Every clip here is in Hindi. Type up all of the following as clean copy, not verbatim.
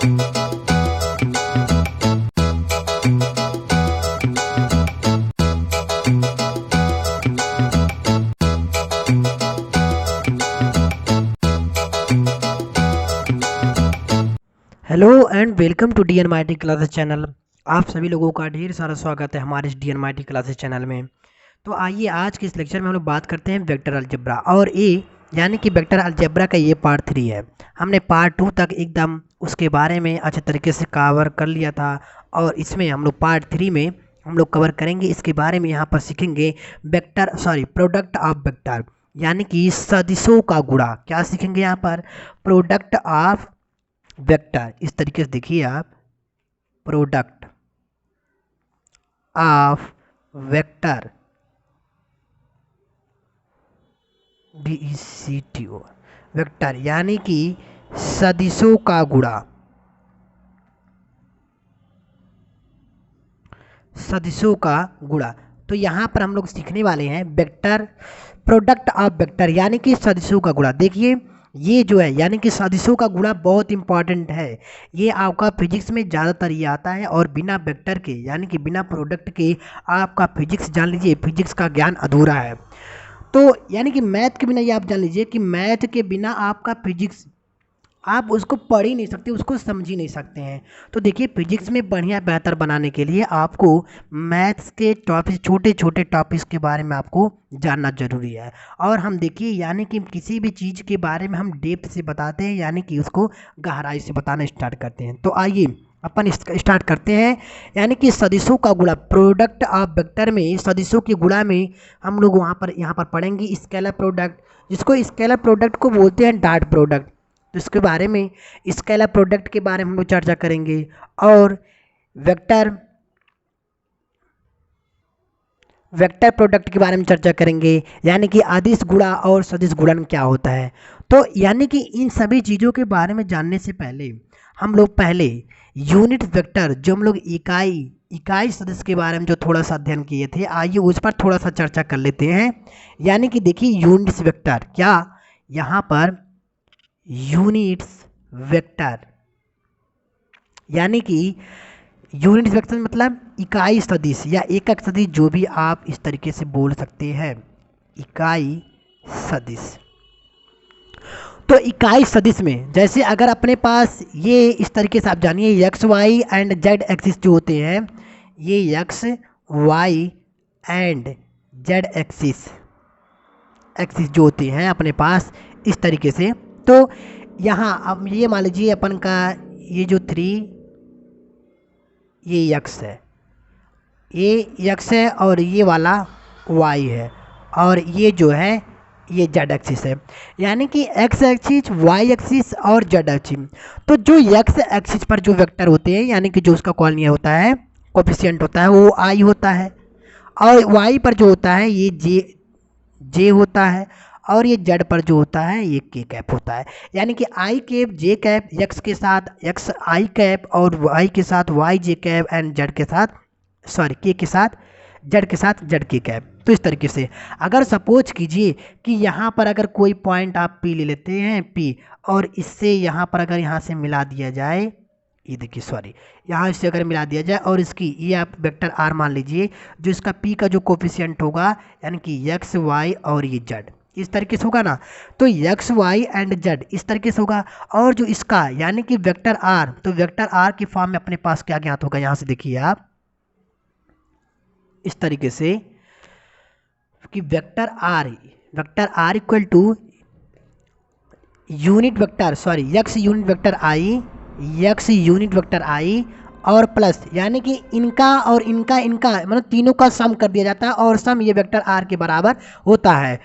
Hello and welcome to Dynamite Classes channel. आप सभी लोगों का ढेर सारा स्वागत है हमारे इस डी एन माई टी क्लासेस चैनल में। तो आइए आज के इस लेक्चर में हम लोग बात करते हैं वेक्टर अलजेब्रा और ए यानी कि वेक्टर अलजेब्रा का ये पार्ट 3 है। हमने पार्ट 2 तक एकदम उसके बारे में अच्छे तरीके से कवर कर लिया था और इसमें हम लोग पार्ट 3 में हम लोग कवर करेंगे। इसके बारे में यहाँ पर सीखेंगे प्रोडक्ट ऑफ वेक्टर यानी कि सदिशों का गुणा। क्या सीखेंगे यहाँ पर? Product of vector. इस तरीके से देखिए आप, product of vector DECTO vector यानी कि सदिशों का गुणा। सदिशों का गुणा। तो यहाँ पर हम लोग सीखने वाले हैं वेक्टर प्रोडक्ट ऑफ वेक्टर यानी कि सदिशों का गुणा। देखिए ये जो है यानी कि सदिशों का गुणा बहुत इंपॉर्टेंट है। ये आपका फिजिक्स में ज़्यादातर ये आता है और बिना वेक्टर के यानी कि बिना प्रोडक्ट के आपका फिजिक्स जान लीजिए फिजिक्स का ज्ञान अधूरा है। तो यानी कि मैथ के बिना ये आप जान लीजिए कि मैथ के बिना आपका फिजिक्स आप उसको पढ़ ही नहीं सकते, उसको समझ ही नहीं सकते हैं। तो देखिए फिजिक्स में बढ़िया बेहतर बनाने के लिए आपको मैथ्स के टॉपिक छोटे छोटे टॉपिक्स के बारे में आपको जानना जरूरी है। और हम देखिए यानी कि किसी भी चीज़ के बारे में हम डेप्थ से बताते हैं यानी कि उसको गहराई से बताना स्टार्ट करते हैं। तो आइए अपन स्टार्ट करते हैं। यानी कि सदिशों का गुणा प्रोडक्ट ऑफ वेक्टर में सदिशों के गुणा में हम लोग यहाँ पर पढ़ेंगे स्केलर प्रोडक्ट, जिसको स्केलर प्रोडक्ट को बोलते हैं डॉट प्रोडक्ट। तो इसके बारे में स्केलर प्रोडक्ट के बारे में हम लोग चर्चा करेंगे और वेक्टर प्रोडक्ट के बारे में चर्चा करेंगे यानी कि अदिश गुणा और सदिश गुणन क्या होता है। तो यानी कि इन सभी चीज़ों के बारे में जानने से पहले हम लोग पहले यूनिट वेक्टर जो हम लोग इकाई सदिश के बारे में जो थोड़ा सा अध्ययन किए थे, आइए उस पर थोड़ा सा चर्चा कर लेते हैं। यानी कि देखिए यूनिट वेक्टर क्या, यहाँ पर यूनिट्स वेक्टर यानी कि यूनिट वेक्टर मतलब इकाई सदिश या एकक सदिश, जो भी आप इस तरीके से बोल सकते हैं इकाई सदिश। तो इकाई सदिश में जैसे अगर अपने पास ये इस तरीके से आप जानिए X Y and Z axis जो होते हैं, ये X Y and Z axis जो होते हैं अपने पास इस तरीके से। तो यहाँ अब ये मान लीजिए अपन का ये जो 3 ये यक्स है, ये यक्स है और ये वाला वाई है और ये जो है ये जेड एक्सिस है। यानी कि एक्स एक्सिस, वाई एक्सिस और जेड एक्सिस। तो जो एक्स एक्सिस पर जो वेक्टर होते हैं यानी कि जो उसका कॉर्डिनेट होता है, कोफिशिएंट होता है, वो आई होता है और वाई पर जो होता है ये जे होता है और ये जेड पर जो होता है ये के कैप होता है। यानी कि I cap J cap X के साथ एक्स आई कैप और वाई के साथ Y J cap and Z के साथ के के साथ जेड के कैप। तो इस तरीके से अगर सपोज कीजिए कि यहाँ पर अगर कोई पॉइंट आप पी ले लेते हैं पी और इससे यहाँ पर अगर यहाँ से मिला दिया जाए, ये देखिए यहाँ से अगर मिला दिया जाए और इसकी ये आप वेक्टर आर मान लीजिए, जो इसका पी का जो कोफिशिएंट होगा यानी कि एक्स वाई और ये जेड इस तरीके से होगा ना। तो एक्स वाई एंड जेड इस तरीके से होगा और जो इसका यानी कि वेक्टर आर, तो वेक्टर आर की फॉर्म में अपने पास क्या ज्ञात होगा, यहाँ से देखिए आप इस तरीके से कि vector R equal to unit vector X unit vector I और प्लस यानी कि इनका और इनका मतलब तीनों का सम कर दिया जाता है और सम ये वेक्टर आर के बराबर होता है।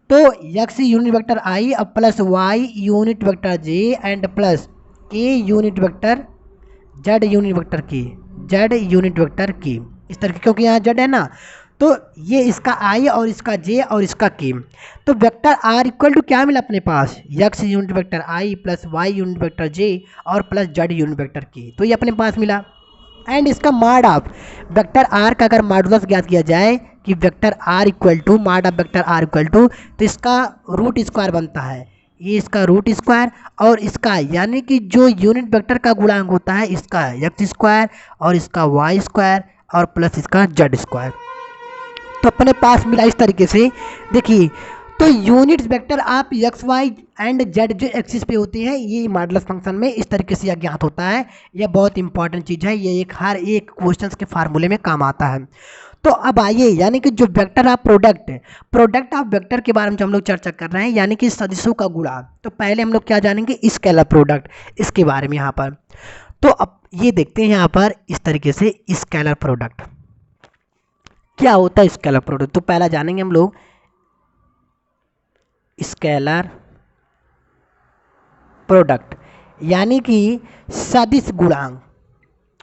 तो एक्स यूनिट वेक्टर आई और plus Y unit vector J and plus K unit vector Z unit vector की इस तरह, क्योंकि यहाँ जेड है ना, तो ये इसका आई और इसका जे और इसका के। तो वेक्टर आर इक्वल टू क्या मिला अपने पास, x unit vector I plus Y unit vector J और प्लस जेड यूनिट वेक्टर की। तो ये अपने पास मिला एंड इसका मॉड ऑफ वेक्टर आर का अगर मॉडुलस ज्ञात किया जाए कि vector R equal to mod of vector R equal to, तो इसका रूट स्क्वायर बनता है ये इसका रूट स्क्वायर और इसका यानी कि जो यूनिट वेक्टर का गुणांक होता है इसका एक्स स्क्वायर और इसका वाई स्क्वायर और प्लस इसका जेड स्क्वायर। तो अपने पास मिला इस तरीके से। देखिए तो यूनिट वेक्टर आप एक्स वाई एंड जेड जो एक्सिस पे होते हैं ये मॉडुलस फंक्शन में इस तरीके से ज्ञात होता है। यह बहुत इंपॉर्टेंट चीज़ है, ये एक हर एक क्वेश्चंस के फार्मूले में काम आता है। तो अब आइए यानी कि जो vector of product of vector के बारे में जो हम लोग चर्चा कर रहे हैं यानी कि सदिशों का गुणा। तो पहले हम लोग क्या जानेंगे, स्केलर प्रोडक्ट, इसके बारे में यहाँ पर। तो अब ये देखते हैं यहाँ पर इस तरीके से स्केलर प्रोडक्ट क्या होता है। स्केलर प्रोडक्ट तो पहला जानेंगे हम लोग स्केलर प्रोडक्ट यानी कि सदिश गुणांक।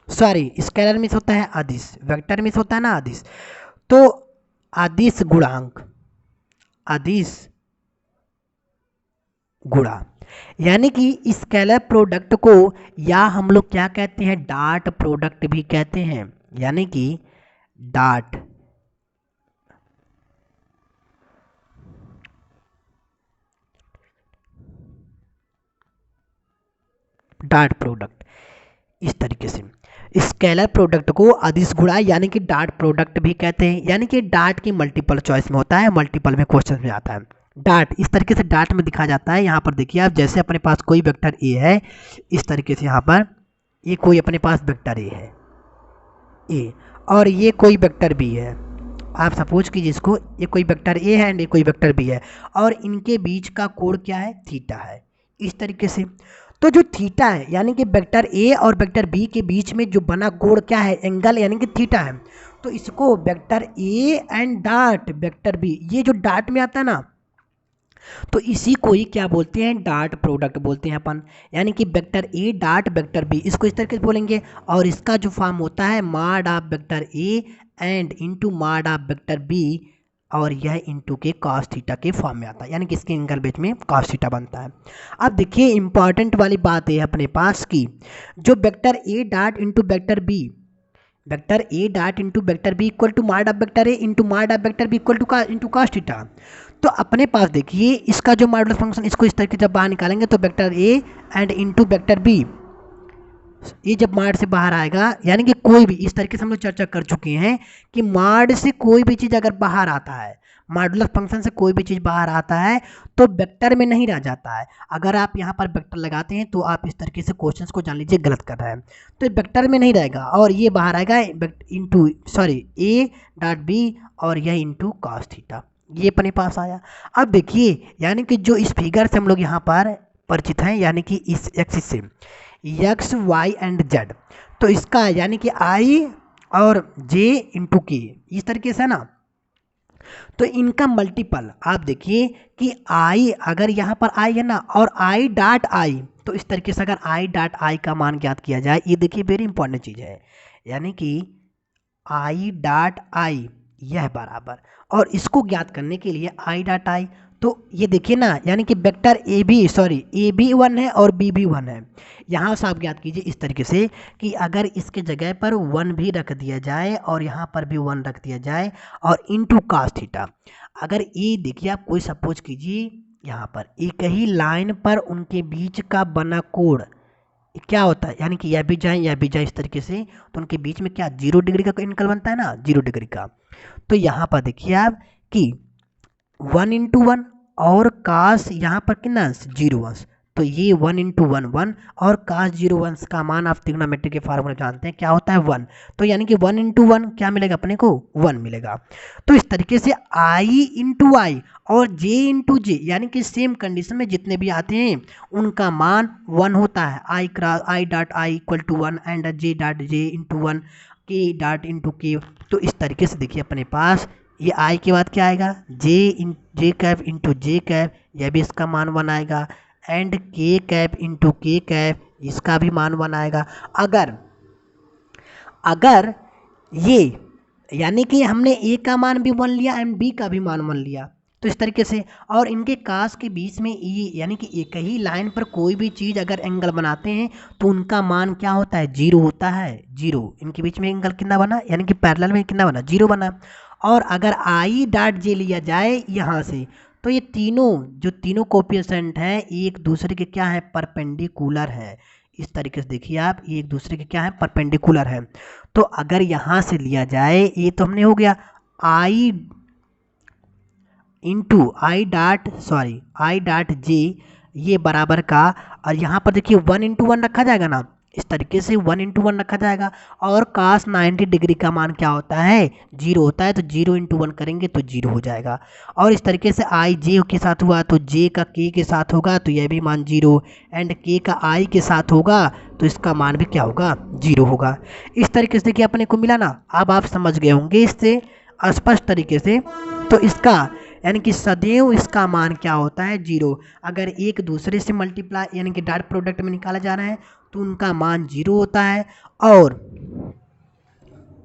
सॉरी, स्केलर मीन्स होता है अदिश, वेक्टर मीन्स होता है ना अदिश। तो अदिश गुणांक, अदिश गुणा यानी कि स्केलर प्रोडक्ट को या हम लोग क्या कहते हैं, डॉट प्रोडक्ट भी कहते हैं, यानी कि डॉट प्रोडक्ट। इस तरीके से स्केलर प्रोडक्ट को अदिश गुणा यानी कि डॉट प्रोडक्ट भी कहते हैं, यानी कि डॉट की मल्टीपल चॉइस में होता है, मल्टीपल में क्वेश्चन में आता है। डॉट इस तरीके से डॉट में दिखा जाता है। यहाँ पर देखिए आप, जैसे अपने पास कोई वेक्टर ए है, इस तरीके से यहाँ पर ये कोई अपने पास वेक्टर ए है ए, और ये कोई वेक्टर बी है। आप सपोज कीजिए इसको, ये कोई वेक्टर ए है एंड ये कोई वेक्टर बी है, और इनके बीच का कोण क्या है, थीटा है। इस तरीके से तो जो थीटा है यानी कि वेक्टर ए और वेक्टर बी के बीच में जो बना कोण क्या है, एंगल यानी कि थीटा है। तो इसको vector A and dot vector B, ये जो डॉट में आता है ना, तो इसी को ही क्या बोलते हैं, डॉट प्रोडक्ट बोलते हैं अपन। यानी कि vector A dot vector B, इसको इस तरीके से बोलेंगे। और इसका जो फॉर्म होता है mod of vector A and into mod of vector B, और यह इंटू के कॉस थीटा के फॉर्म में आता है, यानी कि इसके एंगल बीच में कॉस थीटा बनता है। अब देखिए इंपॉर्टेंट वाली बात है अपने पास की, जो vector A dot into vector B, vector A dot into vector B equal to mod of vector A into mod of vector B equal to into cos theta. तो अपने पास देखिए इसका जो मॉडुलस फंक्शन, इसको इस तरीके जब बाहर निकालेंगे तो vector A and into vector B, ये जब माड से बाहर आएगा, यानी कि कोई भी, इस तरीके से हम लोग चर्चा कर चुके हैं कि माड से कोई भी चीज़ अगर बाहर आता है, मॉडुलस फंक्शन से कोई भी चीज़ बाहर आता है तो वेक्टर में नहीं रह जाता है। अगर आप यहाँ पर वेक्टर लगाते हैं तो आप इस तरीके से क्वेश्चंस को जान लीजिए गलत कर रहे हैं, तो वेक्टर में नहीं रहेगा और ये बाहर आएगा इंटू ए डॉट बी, और यह इंटू कॉस थीटा, ये अपने पास आया। अब देखिए यानी कि जो इस फिगर से हम लोग यहाँ पर परिचित हैं, यानी कि इस एक्सिस से एक्स वाई एंड जेड, तो इसका यानी कि आई और जे इंटू के, इस तरीके से ना, तो इनका मल्टीपल आप देखिए कि आई, अगर यहाँ पर आई है ना और आई डॉट आई, तो इस तरीके से अगर आई डॉट आई का मान ज्ञात किया जाए, ये देखिए वेरी इंपॉर्टेंट चीज़ है, यानी कि आई डॉट आई यह बराबर, और इसको ज्ञात करने के लिए आई डॉट आई, तो ये देखिए ना, यानी कि वेक्टर ए भी 1 है और बी भी 1 है। यहाँ से आप ज्ञात कीजिए इस तरीके से कि अगर इसके जगह पर 1 भी रख दिया जाए और यहाँ पर भी 1 रख दिया जाए और इनटू कॉस थीटा, अगर ये देखिए आप कोई सपोज कीजिए यहाँ पर एक ही लाइन पर उनके बीच का बना कोण क्या होता है, यानी कि यह भी जाए इस तरीके से, तो उनके बीच में क्या 0 डिग्री का एंगल बनता है ना, 0 डिग्री का। तो यहाँ पर देखिए आप कि 1 इंटू 1 और कास यहाँ पर कितना 0 अंश, तो ये 1 इंटू 1 1 और कास 0 अंश का मान आप ट्रिग्नोमेट्री के फार्मूले जानते हैं क्या होता है 1, तो यानी कि 1 इंटू 1 क्या मिलेगा अपने को 1 मिलेगा। तो इस तरीके से आई इंटू आई और जे इंटू जे, यानी कि सेम कंडीशन में जितने भी आते हैं उनका मान 1 होता है। I dot I equal to 1 and J dot J into 1, K dot into के। तो इस तरीके से देखिए अपने पास ये आई के बाद क्या आएगा, जे कैप इंटू जे कैप, यह भी इसका मान 1 आएगा, एंड के कैप इंटू के कैप, इसका भी मान 1 आएगा। अगर ये यानी कि हमने ए का मान भी 1 लिया एंड बी का भी मान 1 लिया, तो इस तरीके से, और इनके कास के बीच में ये यानी कि एक ही लाइन पर कोई भी चीज़ अगर एंगल बनाते हैं तो उनका मान क्या होता है 0 होता है। 0 इनके बीच में एंगल कितना बना, यानी कि पैरेलल में कितना बना 0 बना। और अगर आई डॉट जे लिया जाए यहाँ से, तो ये तीनों कोफिशिएंट हैं एक दूसरे के क्या है, परपेंडिकुलर है। इस तरीके से देखिए आप, ये एक दूसरे के क्या है, परपेंडिकुलर है। तो अगर यहाँ से लिया जाए, ये तो हमने हो गया आई इंटू आई डॉट जे, ये बराबर का, और यहाँ पर देखिए 1 × 1 रखा जाएगा ना, इस तरीके से 1 × 1 रखा जाएगा। और cos 90 डिग्री का मान क्या होता है, 0 होता है, तो 0 × 1 करेंगे तो 0 हो जाएगा। और इस तरीके से आई जे के साथ हुआ तो जे का के के साथ होगा तो यह भी मान 0, एंड के का आई के साथ होगा तो इसका मान भी क्या होगा, 0 होगा। इस तरीके से देखिए अपने को मिला ना। अब आप समझ गए होंगे इससे स्पष्ट तरीके से। तो इसका यानी कि सदैव इसका मान क्या होता है, 0। अगर एक दूसरे से मल्टीप्लाई यानी कि डॉट प्रोडक्ट में निकाला जा रहा है तो उनका मान 0 होता है।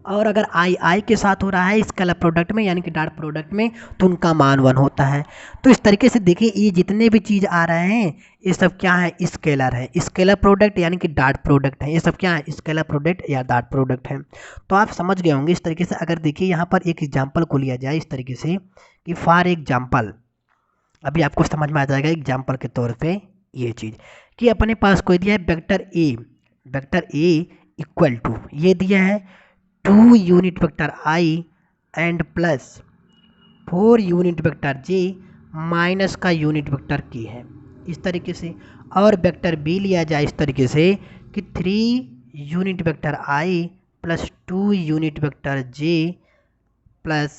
और अगर आई के साथ हो रहा है स्केलर प्रोडक्ट में यानी कि डॉट प्रोडक्ट में तो उनका मान 1 होता है। तो इस तरीके से देखिए ये जितने भी चीज़ आ रहे हैं ये सब क्या है, स्केलर है, स्केलर प्रोडक्ट यानी कि डॉट प्रोडक्ट है। ये सब क्या है, स्केलर प्रोडक्ट या डॉट प्रोडक्ट है। तो आप समझ गए होंगे इस तरीके से। अगर देखिए यहाँ पर एक एग्जाम्पल को लिया जाए इस तरीके से कि फॉर एग्जाम्पल, अभी आपको समझ में आ जाएगा एग्जाम्पल के तौर पे ये चीज़ कि अपने पास कोई दिया है वेक्टर ए इक्वल टू, ये दिया है 2 unit vector I and plus 4 unit vector J minus का यूनिट वेक्टर के है, इस तरीके से। और वेक्टर बी लिया जाए इस तरीके से कि 3 unit vector I plus 2 unit vector J plus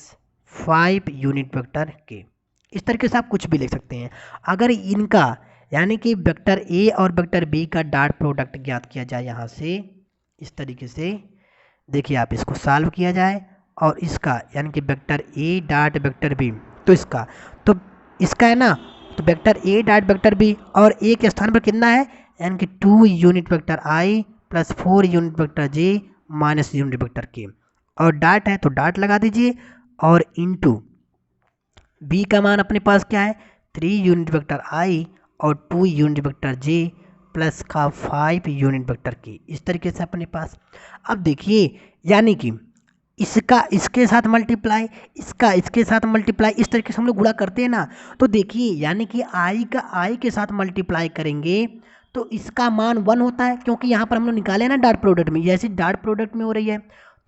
5 unit vector K. इस तरीके से आप कुछ भी लिख सकते हैं। अगर इनका यानी कि वेक्टर ए और वेक्टर बी का डॉट प्रोडक्ट ज्ञात किया जाए यहाँ से इस तरीके से, देखिए आप इसको सॉल्व किया जाए और इसका यानी कि vector A dot vector B, तो इसका है ना, तो vector A dot vector B और ए के स्थान पर कितना है, यानी कि 2 unit vector I plus 4 unit vector J minus unit vector के, और डॉट है तो डॉट लगा दीजिए, और इनटू बी का मान अपने पास क्या है, 3 यूनिट वेक्टर आई और 2 यूनिट वेक्टर जे प्लस का 5 यूनिट वेक्टर की, इस तरीके से अपने पास। अब देखिए यानी कि इसका इसके साथ मल्टीप्लाई, इसका इसके साथ मल्टीप्लाई, इस तरीके से हम लोग गुणा करते हैं ना। तो देखिए यानी कि आई का आई के साथ मल्टीप्लाई करेंगे तो इसका मान 1 होता है, क्योंकि यहाँ पर हम लोग निकाले ना डॉट प्रोडक्ट में, जैसे डॉट प्रोडक्ट में हो रही है।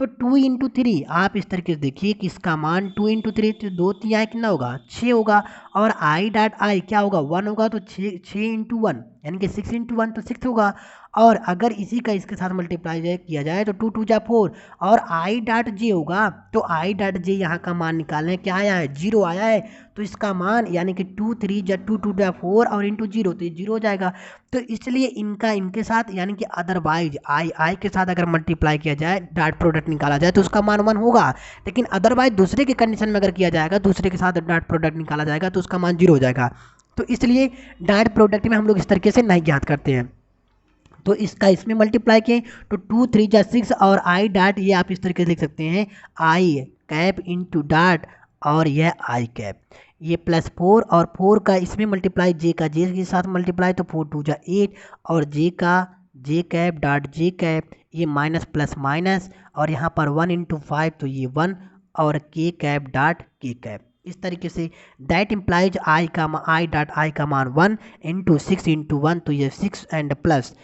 तो 2 × 3 आप इस तरीके से देखिए कि इसका मान 2 × 3 तो 2 3 आए कितना होगा, 6 होगा। और आई डॉट आई क्या होगा, 1 होगा, तो 6 × 1 यानी कि 6 × 1 तो 6 होगा। और अगर इसी का इसके साथ मल्टीप्लाई किया जाए तो 2 2 जा 4, और आई डॉट जे होगा, तो आई डॉट जे यहाँ का मान निकालने क्या आया है, 0 आया है। तो इसका मान यानी कि 2 3 जा 2 2 जा 4 और इंटू 0 तो ये 0 हो जाएगा। तो इसलिए इनके साथ यानी कि अदरवाइज आई के साथ अगर मल्टीप्लाई किया जाए डॉट प्रोडक्ट निकाला जाए तो उसका मान 1 होगा। लेकिन अदरवाइज दूसरे के कंडीशन में अगर किया जाएगा, दूसरे के साथ डॉट प्रोडक्ट निकाला जाएगा तो उसका मान 0 हो जाएगा। तो इसलिए डॉट प्रोडक्ट में हम लोग इस तरीके से नहीं ज्ञात करते हैं। तो इसका इसमें मल्टीप्लाई किए तो 2 3 जा 6 और आई डॉट, ये आप इस तरीके से लिख सकते हैं आई कैप इंटू डॉट और यह आई कैप, ये प्लस 4 और 4 का इसमें मल्टीप्लाई, जे का जे के साथ मल्टीप्लाई तो 4 2 जा 8 और जे का जे कैप डॉट जे कैप, ये माइनस प्लस माइनस, और यहाँ पर 1 × 5 तो ये 1 और के कैप डॉट के कैप, इस तरीके से। दैट इम्प्लाइज आई डॉट आई का मान 1 × 6 × 1 तो ये 6 एंड प्लस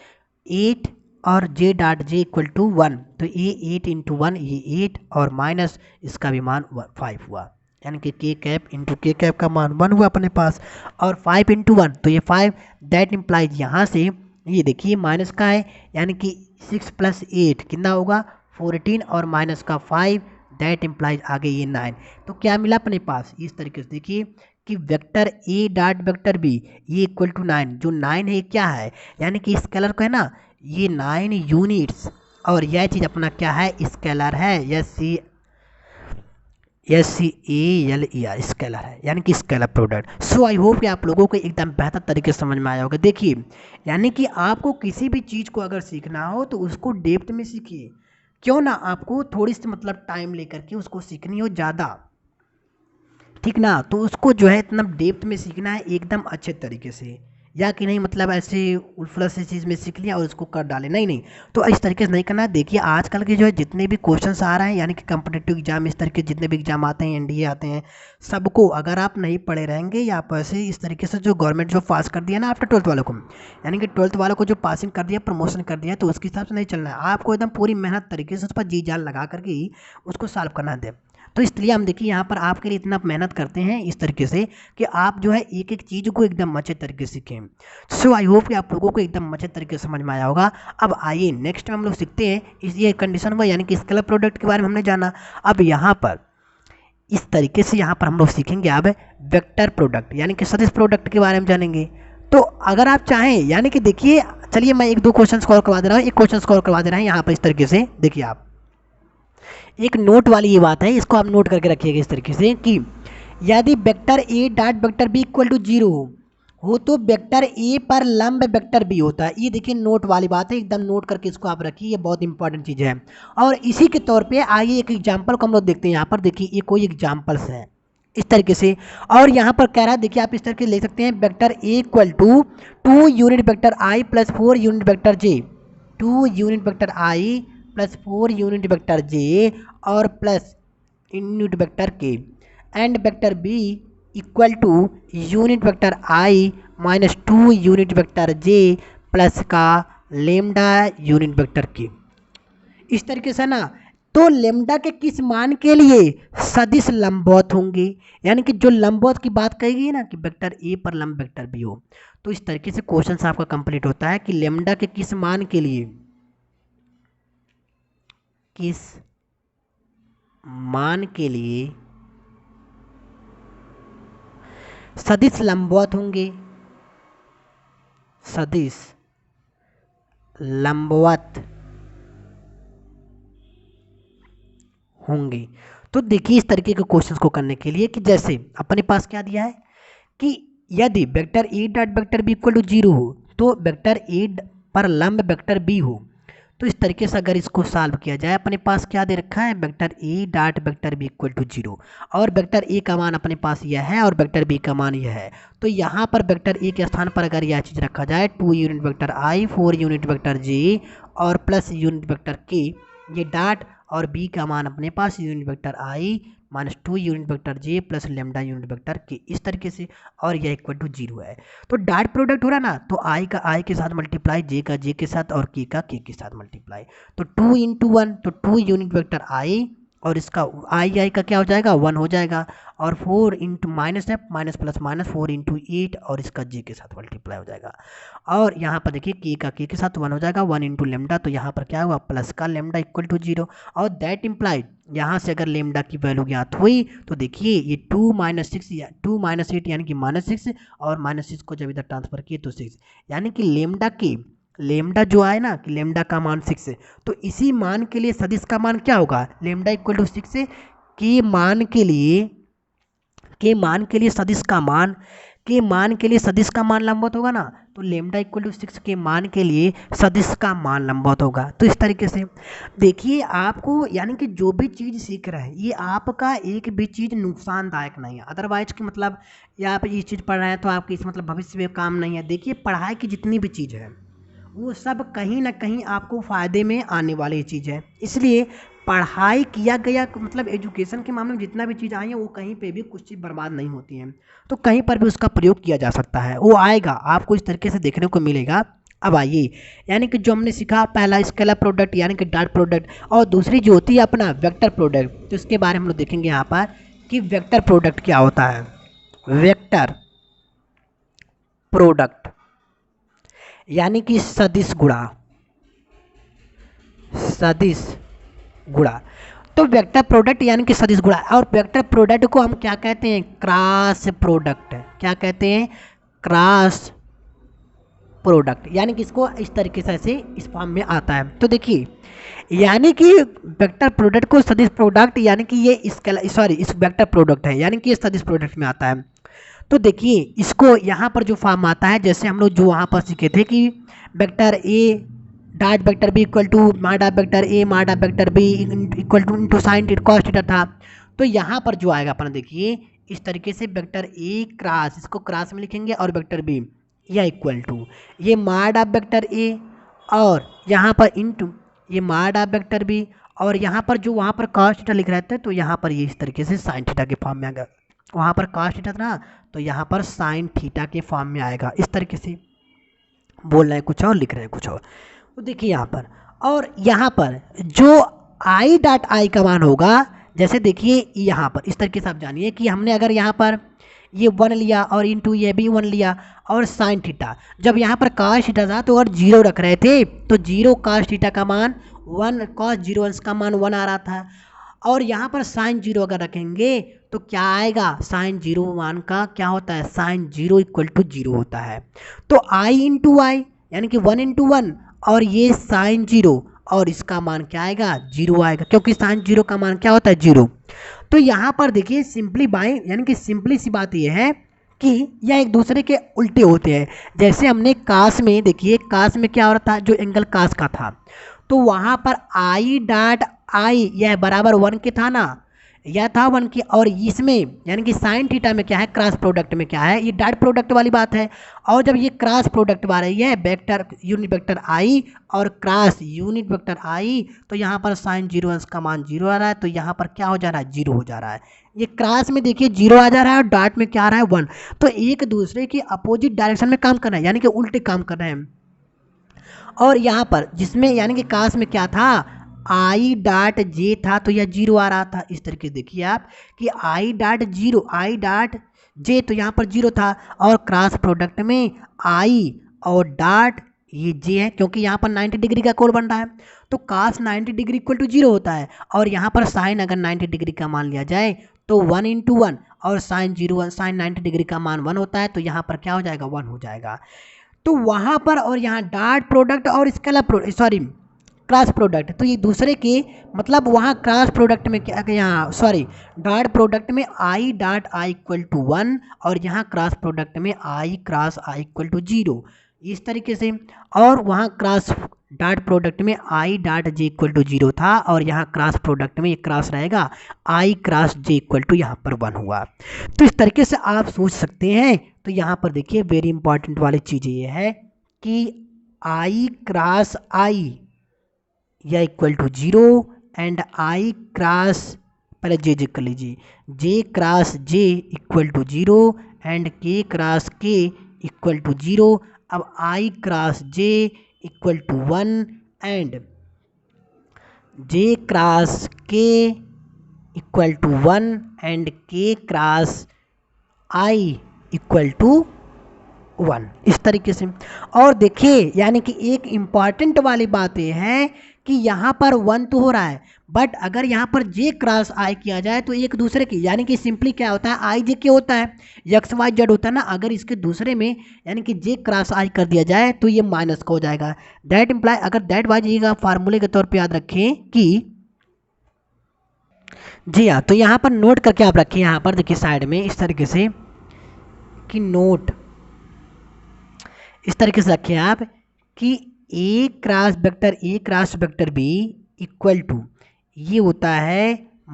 8 और J dot J equal to 1 तो ये 8 × 1 ये 8 और माइनस इसका भी मान 5 हुआ, यानी कि के कैप इंटू के कैप का मान 1 हुआ अपने पास, और 5 × 1 तो ये 5। दैट इम्प्लाइज यहाँ से ये देखिए माइनस का है, यानी कि 6 + 8 कितना होगा 14 और माइनस का 5, दैट इम्प्लाइज आगे ये 9। तो क्या मिला अपने पास, इस तरीके से देखिए कि vector A dot vector B ये इक्वल टू 9, जो 9 है क्या है, यानी कि स्केलर को है ना, ये 9 यूनिट्स, और यह चीज़ अपना क्या है, स्केलर है, SCALER स्केलर है, यानी कि scalar product. So I hope कि आप लोगों को एकदम बेहतर तरीके से समझ में आया होगा। देखिए यानी कि आपको किसी भी चीज़ को अगर सीखना हो तो उसको डेप्थ में सीखिए, क्यों ना आपको थोड़ी सी मतलब टाइम लेकर के उसको सीखनी हो ज़्यादा, ठीक ना, तो उसको जो है इतना डेप्थ में सीखना है एकदम अच्छे तरीके से। या कि नहीं मतलब ऐसे उल्फला से चीज़ में सीख लिया और उसको कर डाले, नहीं नहीं। तो इस तरीके से नहीं करना। देखिए आजकल के जो है जितने भी क्वेश्चंस आ रहे हैं यानी कि कॉम्पिटिटिव एग्जाम इस तरीके जितने भी एग्जाम आते हैं, एनडीए आते हैं, सबको अगर आप नहीं पढ़े रहेंगे या आप ऐसे इस तरीके से जो गवर्नमेंट जो पास कर दिया ना आफ्टर ट्वेल्थ वालों को, यानी कि ट्वेल्थ वालों को जो पासिंग कर दिया, प्रमोशन कर दिया, तो उसके हिसाब से नहीं चलना है आपको। एकदम पूरी मेहनत तरीके से उस पर जी जान लगा करके ही उसको सॉल्व करना दे। तो इसलिए हम देखिए यहाँ पर आपके लिए इतना मेहनत करते हैं इस तरीके से कि आप जो है एक एक चीज़ को एकदम अच्छे तरीके से सीखें। सो आई होप कि आप लोगों को एकदम अच्छे तरीके से समझ में आया होगा। अब आइए नेक्स्ट हम लोग सीखते हैं इस ये कंडीशन हुआ यानी कि स्केलर प्रोडक्ट के बारे में हमने जाना। अब यहाँ पर इस तरीके से यहाँ पर हम लोग सीखेंगे अब वेक्टर प्रोडक्ट यानी कि सदिश प्रोडक्ट के बारे में जानेंगे। तो अगर आप चाहें यानी कि देखिए, चलिए मैं एक दो क्वेश्चन और करवा दे रहा हूँ, एक क्वेश्चन और करवा दे रहे हैं यहाँ पर इस तरीके से। देखिए आप एक नोट वाली ये बात है, इसको आप नोट करके रखिएगा इस तरीके से कि यदि vector A dot vector B equal to zero हो तो वेक्टर ए पर लंब वेक्टर बी होता है। ये देखिए नोट वाली बात है, एकदम नोट करके इसको आप रखिए, ये बहुत इंपॉर्टेंट चीज़ है। और इसी के तौर पे आइए एक एग्जांपल को हम लोग देखते हैं। यहाँ पर देखिए ये कोई एग्जांपल्स है इस तरीके से, और यहाँ पर कह रहा है देखिए आप इस तरीके ले सकते हैं vector A equal to 2 unit vector I plus 4 unit vector J, 2 unit vector I plus 4 unit vector J और plus unit vector K, and vector B equal to unit vector I minus 2 unit vector J plus का लेमडा यूनिट वेक्टर के। इस तरीके से ना, तो लेमडा के किस मान के लिए सदिश लंबवत होंगे, यानी कि जो लंबवत की बात कही गई ना कि वेक्टर ए पर लंब वेक्टर बी हो, तो इस तरीके से क्वेश्चन आपका कंप्लीट होता है कि लेमडा के किस मान के लिए, किस मान के लिए सदिश लंबवत होंगे, सदिश लंबवत होंगे। तो देखिए इस तरीके के क्वेश्चंस को करने के लिए कि जैसे अपने पास क्या दिया है कि यदि vector A dot vector B equal to zero हो तो वेक्टर ए पर लंब वेक्टर बी हो, तो इस तरीके से अगर इसको सॉल्व किया जाए, अपने पास क्या दे रखा है vector A dot vector B equal to zero, और वेक्टर ए का मान अपने पास यह है और वेक्टर बी का मान यह है। तो यहाँ पर वेक्टर ए के स्थान पर अगर यह चीज़ रखा जाए 2 यूनिट वेक्टर आई 4 यूनिट वेक्टर जे और प्लस यूनिट वेक्टर के, ये डॉट और बी का मान अपने पास unit vector I minus 2 unit vector J plus lambda unit vector K, इस तरीके से, और यह इक्वल टू जीरो है। तो डॉट प्रोडक्ट हो रहा ना, तो आई का आई के साथ मल्टीप्लाई, जे का जे के साथ और के का के साथ मल्टीप्लाई, तो 2 इंटू 1, तो 2 यूनिट वेक्टर आई और इसका आई का क्या हो जाएगा 1 हो जाएगा, और 4 इंटू माइनस है माइनस प्लस माइनस 4 इंटू 8 और इसका जे के साथ मल्टीप्लाई हो जाएगा। और यहाँ पर देखिए के का के साथ 1 हो जाएगा, 1 इंटू लेमडा, तो यहाँ पर क्या हुआ प्लस का लेमडा इक्वल टू जीरो, और दैट इम्प्लाइड यहाँ से अगर लेमडा की वैल्यू ज्ञात हुई तो देखिए ये 2 माइनस 6 या 2 माइनस 8 यानी कि माइनस 6, और माइनस 6 को जब इधर ट्रांसफर किए तो 6, यानी कि लेमडा जो आए ना कि लेमडा का मान 6 है, तो इसी मान के लिए सदिश का मान क्या होगा लेमडा इक्वल टू 6 के मान के लिए, सदिश का मान, के मान के लिए सदिश का मान लंबवत होगा ना, तो लेमडा इक्वल टू 6 के मान के लिए सदिश का मान लंबवत होगा। तो इस तरीके से देखिए आपको यानी कि जो भी चीज़ सीख रहे हैं ये आपका एक भी चीज़ नुकसानदायक नहीं है, अदरवाइज कि मतलब या आप ये चीज़ पढ़ रहे हैं तो आपकी इस मतलब भविष्य में काम नहीं है। देखिए पढ़ाई की जितनी भी चीज़ है वो सब कहीं ना कहीं आपको फ़ायदे में आने वाली चीज़ है, इसलिए पढ़ाई किया गया मतलब एजुकेशन के मामले में जितना भी चीज़ आई है वो कहीं पे भी कुछ चीज़ बर्बाद नहीं होती है, तो कहीं पर भी उसका प्रयोग किया जा सकता है, वो आएगा आपको इस तरीके से देखने को मिलेगा। अब आइए यानी कि जो हमने सीखा पहला स्केलर प्रोडक्ट यानी कि डॉट प्रोडक्ट, और दूसरी जो होती है अपना वेक्टर प्रोडक्ट, तो इसके बारे में हम लोग देखेंगे यहाँ पर कि वेक्टर प्रोडक्ट क्या होता है। वेक्टर प्रोडक्ट यानी कि सदिश गुणा, सदिश गुणा, तो वेक्टर प्रोडक्ट यानी कि सदिश गुणा, और वेक्टर प्रोडक्ट को हम क्या कहते हैं क्रॉस प्रोडक्ट, क्या कहते हैं क्रॉस प्रोडक्ट, यानी कि इसको इस तरीके से ऐसे इस फॉर्म में आता है। तो देखिए यानी कि वेक्टर प्रोडक्ट को सदिश प्रोडक्ट यानी कि ये इस वेक्टर प्रोडक्ट है यानी कि ये सदिश प्रोडक्ट में आता है। तो देखिए इसको यहाँ पर जो फॉर्म आता है जैसे हम लोग जो वहाँ पर सीखे थे कि vector A dot vector B equal to mod vector A mod vector B equal to into sine theta cos theta था, तो यहाँ पर जो आएगा अपना देखिए इस तरीके से वेक्टर ए क्रॉस, इसको क्रॉस में लिखेंगे, और वेक्टर बी या इक्वल टू ये माड ऑफ वेक्टर ए और यहाँ पर इनटू ये माड ऑफ वेक्टर बी और यहाँ पर जो वहाँ पर cos थीटा लिख रहे थे तो यहाँ पर ये इस तरीके से sin थीटा के फॉर्म में आएगा। वहाँ पर cos थीटा था ना तो यहाँ पर sin थीटा के फॉर्म में आएगा। इस तरीके से बोल रहे हैं कुछ और, लिख रहे हैं कुछ और। तो देखिए यहाँ पर और यहाँ पर जो आई डॉट आई का मान होगा, जैसे देखिए यहाँ पर इस तरीके से आप जानिए कि हमने अगर यहाँ पर ये 1 लिया और इनटू ये भी 1 लिया और साइन थीटा, जब यहाँ पर cos थीटा था तो अगर 0 रख रहे थे तो 0 cos थीटा का मान 1, cos 0 अंश का मान 1 आ रहा था। और यहाँ पर साइन 0 अगर रखेंगे तो क्या आएगा, साइन 0 मान का क्या होता है, साइन 0 इक्वल टू 0 होता है। तो आई इंटू आई यानी कि 1 इंटू 1 और ये साइन 0 और इसका मान क्या आएगा, 0 आएगा, क्योंकि साइन 0 का मान क्या होता है, 0। तो यहाँ पर देखिए सिंपली बाई यानी कि सिंपली सी बात यह है कि यह एक दूसरे के उल्टे होते हैं। जैसे हमने कास में देखिए, कास में क्या हो रहा था, जो एंगल कास का था तो वहाँ पर आई डॉट आई यह बराबर 1 के था ना, यह था 1 की। और इसमें यानी कि साइन थीटा में क्या है, क्रॉस प्रोडक्ट में क्या है, ये डॉट प्रोडक्ट वाली बात है। और जब ये क्रॉस प्रोडक्ट वाली है वेक्टर यूनिट वेक्टर आई और क्रॉस यूनिट वेक्टर आई तो यहाँ पर साइन 0 अंश का मान 0 आ रहा है, तो यहाँ पर क्या हो जा रहा है, 0 हो जा रहा है। ये क्रॉस में देखिए 0 आ जा रहा है और डॉट में क्या आ रहा है, 1। तो एक दूसरे के अपोजिट डायरेक्शन में काम कर रहे हैं, यानी कि उल्टे काम कर रहे हैं। और यहाँ पर जिसमें यानी कि कास में क्या था, आई डॉट जे था तो यह 0 आ रहा था। इस तरीके से देखिए आप कि आई डॉट 0 आई डॉट जे तो यहाँ पर 0 था और क्रॉस प्रोडक्ट में आई और डॉट ये जे है, क्योंकि यहाँ पर 90 डिग्री का कोण बन रहा है तो कास 90 डिग्री इक्वल टू 0 होता है। और यहाँ पर साइन अगर 90 डिग्री का मान लिया जाए तो 1 इंटू 1 और साइन 0 साइन 90 डिग्री का मान 1 होता है, तो यहाँ पर क्या हो जाएगा, 1 हो जाएगा। तो वहाँ पर और यहाँ डॉट प्रोडक्ट और स्केलर सॉरी क्रॉस प्रोडक्ट, तो ये दूसरे के मतलब वहाँ क्रॉस प्रोडक्ट में क्या, यहाँ सॉरी डॉट प्रोडक्ट में I dot I equal to 1 और यहाँ क्रॉस प्रोडक्ट में I cross I equal to 0, इस तरीके से। और वहाँ क्रॉस डॉट प्रोडक्ट में I dot J equal to 0 था और यहाँ क्रॉस प्रोडक्ट में ये क्रॉस रहेगा आई क्रॉस जे इक्वल टू यहाँ पर 1 हुआ। तो इस तरीके से आप सोच सकते हैं। तो यहाँ पर देखिए वेरी इंपॉर्टेंट वाली चीज़ ये है कि आई क्रॉस आई या equal to 0 and I cross, पहले जे कर लीजिए, J cross J equal to 0 and K cross K equal to 0। अब I cross J equal to 1 and J cross K equal to 1 and K cross I equal to 1, इस तरीके से। और देखिए यानी कि एक इम्पॉर्टेंट वाली बात यह है कि यहाँ पर 1 तो हो रहा है, बट अगर यहाँ पर जे क्रॉस आई किया जाए तो एक दूसरे की यानी कि सिंपली क्या होता है, आई जे के होता है, एक्स वाई जेड होता है ना, अगर इसके दूसरे में यानी कि जे क्रॉस आई कर दिया जाए तो ये माइनस का हो जाएगा। दैट इम्प्लाई अगर दैट वाई का फार्मूले के तौर पर याद रखें कि जी हाँ, तो यहाँ पर नोट करके आप रखिए, यहाँ पर देखिए साइड में इस तरीके से कि नोट इस तरीके से रखें आप कि A cross vector B equal to ये होता है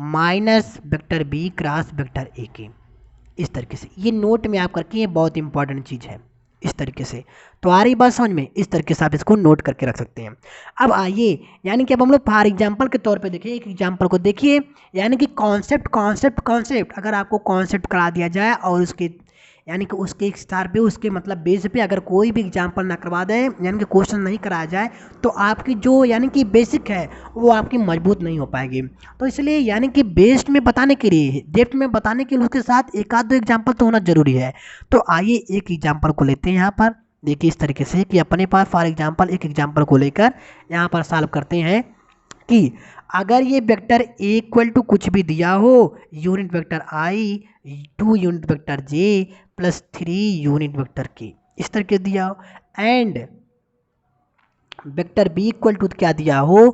minus vector B cross vector A के। इस तरीके से ये नोट में आप करके, ये बहुत इंपॉर्टेंट चीज़ है। इस तरीके से तो आ रही बात समझ में, इस तरीके से आप इसको नोट करके रख सकते हैं। अब आइए यानी कि अब हम लोग फॉर एग्जाम्पल के तौर पे देखिए, एक एग्जाम्पल को देखिए, यानी कि कॉन्सेप्ट अगर आपको कॉन्सेप्ट करा दिया जाए और उसके यानी कि उसके एक स्टार पे उसके मतलब बेस पे अगर कोई भी एग्जाम्पल ना करवा दे यानी कि क्वेश्चन नहीं कराया जाए तो आपकी जो यानी कि बेसिक है वो आपकी मजबूत नहीं हो पाएगी। तो इसलिए यानी कि बेस्ड में बताने के लिए, डेप्थ में बताने के लिए उसके साथ एक आध दो एग्जाम्पल तो होना जरूरी है। तो आइए एक एग्जाम्पल को लेते हैं यहाँ पर, देखिए इस तरीके से कि अपने पास फॉर एग्जाम्पल एक एग्जाम्पल को लेकर यहाँ पर सॉल्व करते हैं कि अगर ये वेक्टर ए इक्वल टू कुछ भी दिया हो, unit vector I 2 unit vector J plus 3 unit vector K, इस तरह के दिया हो, and vector B equal to क्या दिया हो,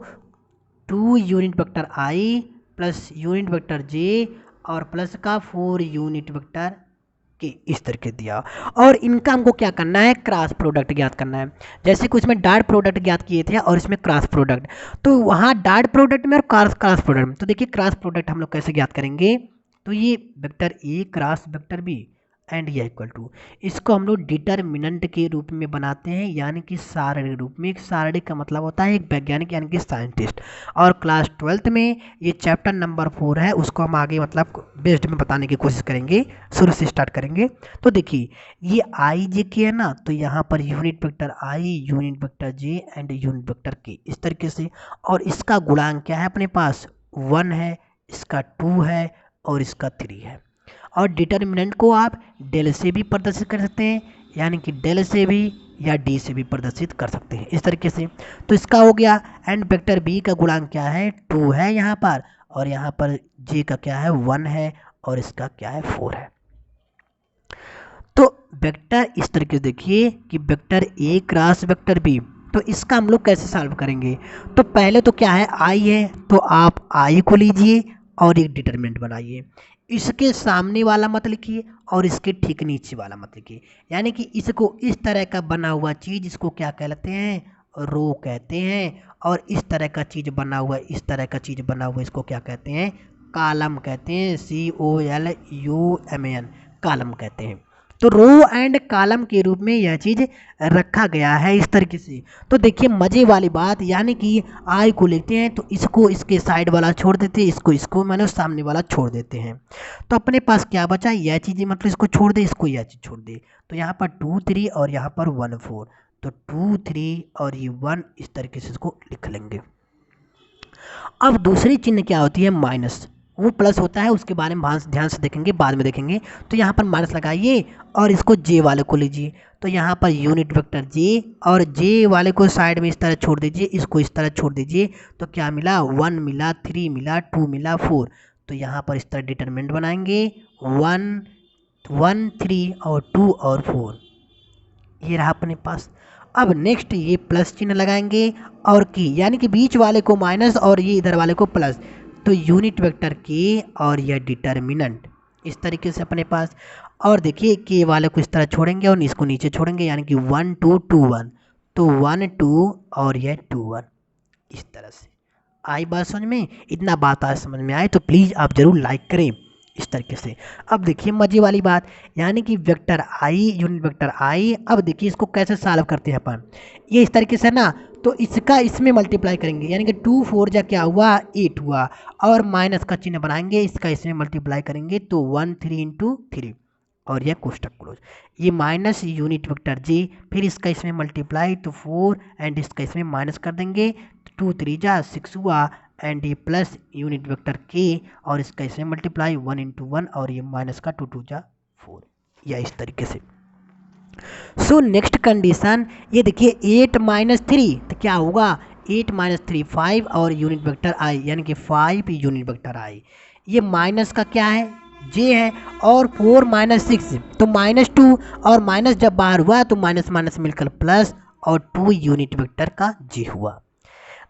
2 unit vector I plus unit vector J और प्लस का 4 यूनिट वेक्टर के, इस तरीके दिया। और इनका हमको क्या करना है, क्रॉस प्रोडक्ट ज्ञात करना है। जैसे कुछ में डॉट प्रोडक्ट ज्ञात किए थे और इसमें क्रॉस प्रोडक्ट, तो वहाँ डॉट प्रोडक्ट में और क्रॉस प्रोडक्ट में, तो देखिए क्रॉस प्रोडक्ट हम लोग कैसे ज्ञात करेंगे। तो ये vector A cross vector B, and ये इक्वल टू, इसको हम लोग डिटर्मिनेंट के रूप में बनाते हैं, यानी कि शारीरिक रूप में। एक शारीरिक का मतलब होता है एक वैज्ञानिक यानी कि साइंटिस्ट। और क्लास 12th में ये चैप्टर नंबर 4 है, उसको हम आगे मतलब बेस्ड में बताने की कोशिश करेंगे, शुरू से स्टार्ट करेंगे। तो देखिए ये आई जे के है ना, तो यहाँ per unit vector I, unit vector J and unit vector K, इस तरीके से। और इसका गुणांक क्या है अपने पास, 1 है, इसका 2 है और इसका 3 है। और डिटर्मिनेंट को आप डेल से भी प्रदर्शित कर सकते हैं, यानी कि डेल से भी या डी से भी प्रदर्शित कर सकते हैं, इस तरीके से। तो इसका हो गया। एंड वेक्टर बी का गुणांक क्या है, 2 है यहाँ पर, और यहाँ पर जे का क्या है, 1 है, और इसका क्या है, 4 है। तो वेक्टर इस तरीके से देखिए कि vector A cross vector B, तो इसका हम लोग कैसे सॉल्व करेंगे। तो पहले तो क्या है, आई है, तो आप आई को लीजिए और एक डिटरमिनेंट बनाइए। इसके सामने वाला मत लिखिए और इसके ठीक नीचे वाला मत लिखिए, यानी कि इसको इस तरह का बना हुआ चीज़ इसको क्या कहते हैं, रो कहते हैं। और इस तरह का चीज़ बना हुआ, इस तरह का चीज़ बना हुआ इसको क्या कहते हैं, कॉलम कहते हैं, COLUMN, कॉलम कहते हैं। तो रो एंड कॉलम के रूप में यह चीज़ रखा गया है इस तरीके से। तो देखिए मज़े वाली बात, यानी कि आई को लेते हैं तो इसको इसके साइड वाला छोड़ देते हैं, इसको मैंने सामने वाला छोड़ देते हैं। तो अपने पास क्या बचा, यह चीज़ मतलब इसको छोड़ दे, इसको यह चीज़ छोड़ दे। तो यहाँ पर 2 3 और यहाँ पर 1 4, तो 2 3 और ये 1, इस तरीके से इसको लिख लेंगे। अब दूसरी चिन्ह क्या होती है, माइनस, वो प्लस होता है, उसके बारे में ध्यान से देखेंगे, बाद में देखेंगे। तो यहाँ पर माइनस लगाइए और इसको जे वाले को लीजिए। तो यहाँ पर यूनिट वेक्टर जे, और जे वाले को साइड में इस तरह छोड़ दीजिए, इसको इस तरह छोड़ दीजिए। तो क्या मिला, 1 मिला, 3 मिला, 2 मिला, 4। तो यहाँ पर इस तरह डिटरमिनेंट बनाएंगे, 1 1 3 और 2 और 4, ये रहा अपने पास। अब नेक्स्ट ये प्लस चिन्ह लगाएंगे और की, यानी कि बीच वाले को माइनस और ये इधर वाले को प्लस। तो यूनिट वेक्टर के और यह डिटर्मिनेंट, इस तरीके से अपने पास। और देखिए के वाले को इस तरह छोड़ेंगे और इसको नीचे छोड़ेंगे, यानी कि 1 2 2 1, तो 1 2 और यह 2 1, इस तरह से। आई बात समझ में, इतना बात आज समझ में आए तो प्लीज़ आप ज़रूर लाइक करें इस तरीके से। अब देखिए मजे वाली बात, यानी कि वेक्टर आई, यूनिट वेक्टर आई। अब देखिए इसको कैसे सॉल्व करते हैं अपन, ये इस तरीके से ना, तो इसका इसमें मल्टीप्लाई करेंगे, यानी कि 2 4 जा क्या हुआ, 8 हुआ, और माइनस का चिन्ह बनाएंगे, इसका इसमें मल्टीप्लाई करेंगे, तो 1 3 इंटू 3, और यह कोष्टक क्लोज। ये माइनस यूनिट वेक्टर जे, फिर इसका इसमें मल्टीप्लाई, तो 4 एंड इसका इसमें माइनस कर देंगे, 2 3 जा 6 हुआ, एंड ये प्लस यूनिट वेक्टर के, और इसका इसमें मल्टीप्लाई 1 इंटू 1, और ये माइनस का 2 2 जा 4, या इस तरीके से। सो नेक्स्ट कंडीशन, ये देखिए 8 माइनस 3, तो क्या होगा, 8 माइनस 3 5, और यूनिट वेक्टर आई, यानी कि 5 यूनिट वेक्टर आई। ये माइनस का क्या है, जे है, और 4 माइनस 6, तो -2, और माइनस जब बाहर हुआ तो माइनस माइनस मिलकर प्लस, और 2 यूनिट वेक्टर का जे हुआ।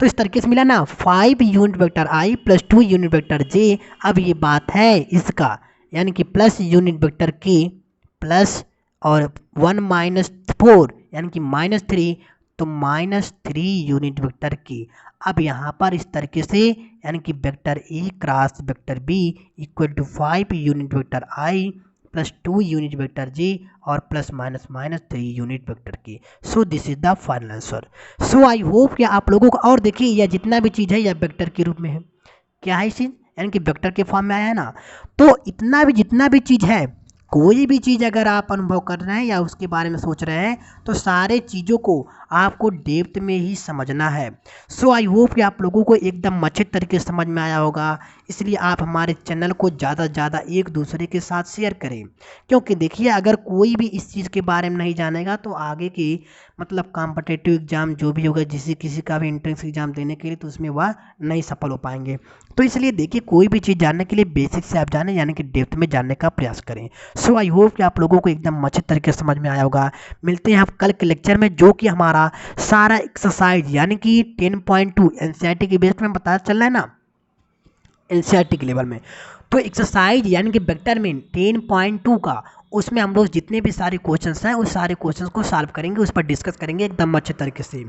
तो इस तरीके से मिला ना, 5 unit vector I plus 2 unit vector जे। अब ये बात है इसका, यानी कि प्लस यूनिट वेक्टर के प्लस और 1 माइनस 4, यानी कि -3, तो -3 यूनिट वेक्टर की। अब यहाँ पर इस तरीके से, यानी कि vector A cross vector B equal to 5 unit vector I plus 2 unit vector J, और plus minus minus 3 unit vector की। So this is the final answer. So I hope कि आप लोगों को, और देखिए यह जितना भी चीज़ है यह वेक्टर के रूप में है, क्या है चीज़, यानी कि वेक्टर के फॉर्म में आया है ना। तो इतना भी जितना भी चीज़ है, कोई भी चीज़ अगर आप अनुभव कर रहे हैं या उसके बारे में सोच रहे हैं, तो सारे चीज़ों को आपको डेप्थ में ही समझना है। सो आई होप कि आप लोगों को एकदम अच्छे तरीके से समझ में आया होगा। इसलिए आप हमारे चैनल को ज़्यादा से ज़्यादा एक दूसरे के साथ शेयर करें, क्योंकि देखिए अगर कोई भी इस चीज़ के बारे में नहीं जानेगा तो आगे की मतलब कॉम्पिटिटिव एग्ज़ाम जो भी होगा, जिसे किसी का भी एंट्रेंस एग्ज़ाम देने के लिए, तो उसमें वह नहीं सफल हो पाएंगे। तो इसलिए देखिए कोई भी चीज़ जानने के लिए बेसिक से आप जानें, यानी कि डेप्थ में जानने का प्रयास करें। सो आई होप कि आप लोगों को एकदम अच्छे तरीके से समझ में आया होगा। मिलते हैं आप कल के लेक्चर में, जो कि हमारा सारा एक्सरसाइज यानी कि 10.2 एनसीईआरटी के बेस में पता चल रहा है ना, एनसीईआरटी के लेवल में। तो एक्सरसाइज यानी कि वेक्टर में 10.2 का उसमें हम लोग जितने भी सारे क्वेश्चंस हैं उस सारे क्वेश्चंस को सॉल्व करेंगे, उस पर डिस्कस करेंगे एकदम अच्छे तरीके से।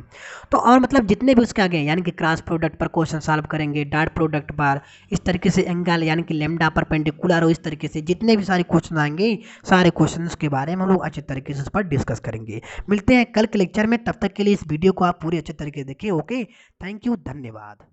तो और मतलब जितने भी उसके आगे यानी कि क्रॉस प्रोडक्ट पर क्वेश्चन सॉल्व करेंगे, डॉट प्रोडक्ट पर, इस तरीके से एंगल यानी कि लेमडा परपेंडिकुलर हो, इस तरीके से जितने भी सारे क्वेश्चन आएंगे सारे क्वेश्चन के बारे में हम लोग अच्छे तरीके से उस पर डिस्कस करेंगे। मिलते हैं कल के लेक्चर में, तब तक के लिए इस वीडियो को आप पूरे अच्छे तरीके से देखिए। ओके, थैंक यू, धन्यवाद।